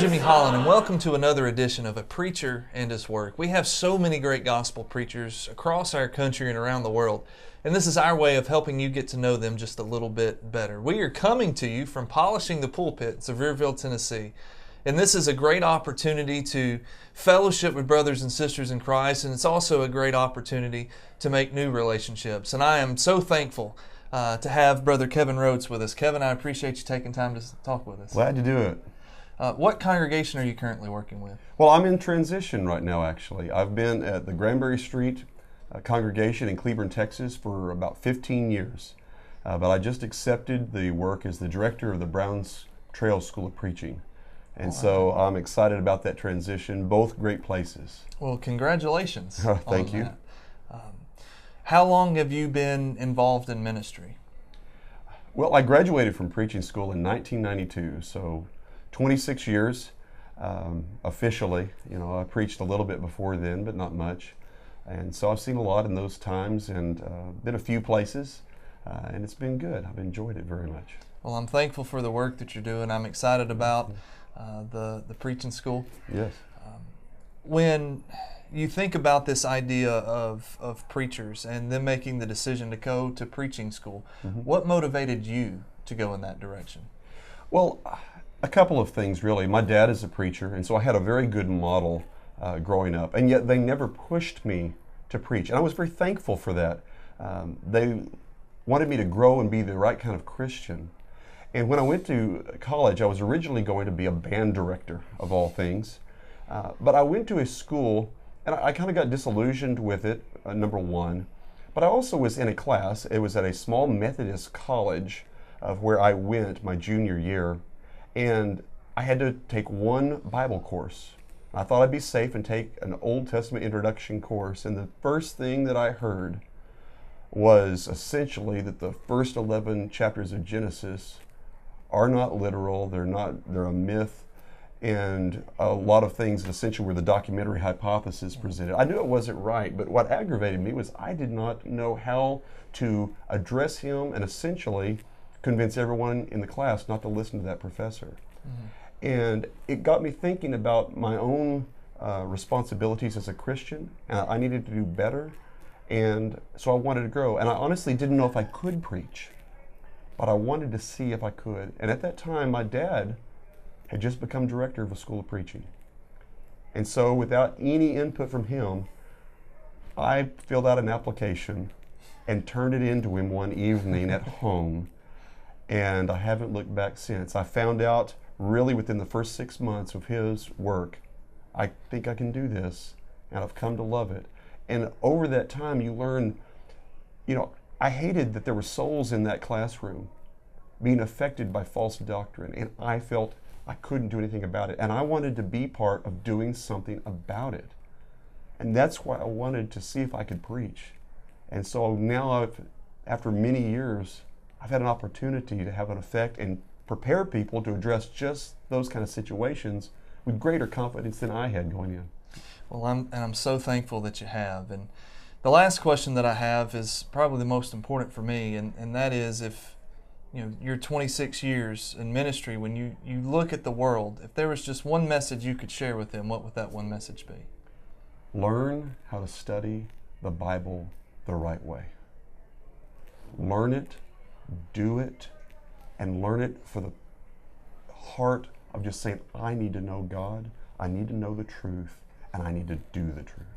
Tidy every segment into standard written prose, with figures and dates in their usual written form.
Jimmy Holland, and welcome to another edition of A Preacher and His Work. We have so many great gospel preachers across our country and around the world, and this is our way of helping you get to know them just a little bit better. We are coming to you from Polishing the Pulpit in Sevierville, Tennessee, and this is a great opportunity to fellowship with brothers and sisters in Christ, and it's also a great opportunity to make new relationships. And I am so thankful to have Brother Kevin Rhodes with us. Kevin, I appreciate you taking time to talk with us. Glad to do it. What congregation are you currently working with? Well, I'm in transition right now, actually. I've been at the Granbury Street congregation in Cleburne, Texas for about 15 years. But I just accepted the work as the director of the Browns Trail School of Preaching. And so I'm excited about that transition, both great places. Well, congratulations. Thank you. That. How long have you been involved in ministry? Well, I graduated from preaching school in 1992, so 26 years officially. You know, I preached a little bit before then, but not much. And so I've seen a lot in those times and been a few places, and it's been good. I've enjoyed it very much. Well, I'm thankful for the work that you're doing. I'm excited about the preaching school. Yes. When you think about this idea of preachers and them making the decision to go to preaching school, what motivated you to go in that direction? Well, a couple of things really. My dad is a preacher, and so I had a very good model growing up, and yet they never pushed me to preach, and I was very thankful for that. They wanted me to grow and be the right kind of Christian. And when I went to college, I was originally going to be a band director of all things, but I went to a school and I kind of got disillusioned with it, number one, but I also was in a class. It was at a small Methodist college of where I went my junior year, and I had to take one Bible course. I thought I'd be safe and take an Old Testament introduction course, and the first thing that I heard was essentially that the first 11 chapters of Genesis are not literal, they're a myth, and a lot of things essentially were the documentary hypothesis presented. I knew it wasn't right, but what aggravated me was I did not know how to address him and essentially convince everyone in the class not to listen to that professor. And it got me thinking about my own responsibilities as a Christian, and I needed to do better, and so I wanted to grow. And I honestly didn't know if I could preach, but I wanted to see if I could. And at that time, my dad had just become director of a school of preaching. And so without any input from him, I filled out an application and turned it in to him one evening at home, and I haven't looked back since. I found out really within the first 6 months of his work, I think I can do this, and I've come to love it. And over that time, you learn, I hated that there were souls in that classroom being affected by false doctrine, and I felt I couldn't do anything about it, and I wanted to be part of doing something about it. And that's why I wanted to see if I could preach. And so now after many years, I've had an opportunity to have an effect and prepare people to address just those kind of situations with greater confidence than I had going in. Well, I'm so thankful that you have. And the last question that I have is probably the most important for me, and that is, if your 26 years in ministry, when you look at the world, if there was just one message you could share with them, what would that one message be? Learn how to study the Bible the right way. Learn it, do it, and learn it for the heart of just saying, I need to know God, I need to know the truth, and I need to do the truth.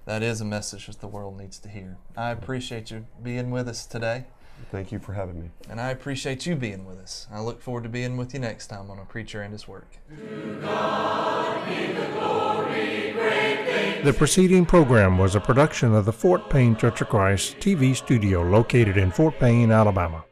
That is a message that the world needs to hear. I appreciate you being with us today. Thank you for having me. And I appreciate you being with us. I look forward to being with you next time on A Preacher and His Work. To God be the glory, great things. The preceding program was a production of the Fort Payne Church of Christ TV studio located in Fort Payne, Alabama.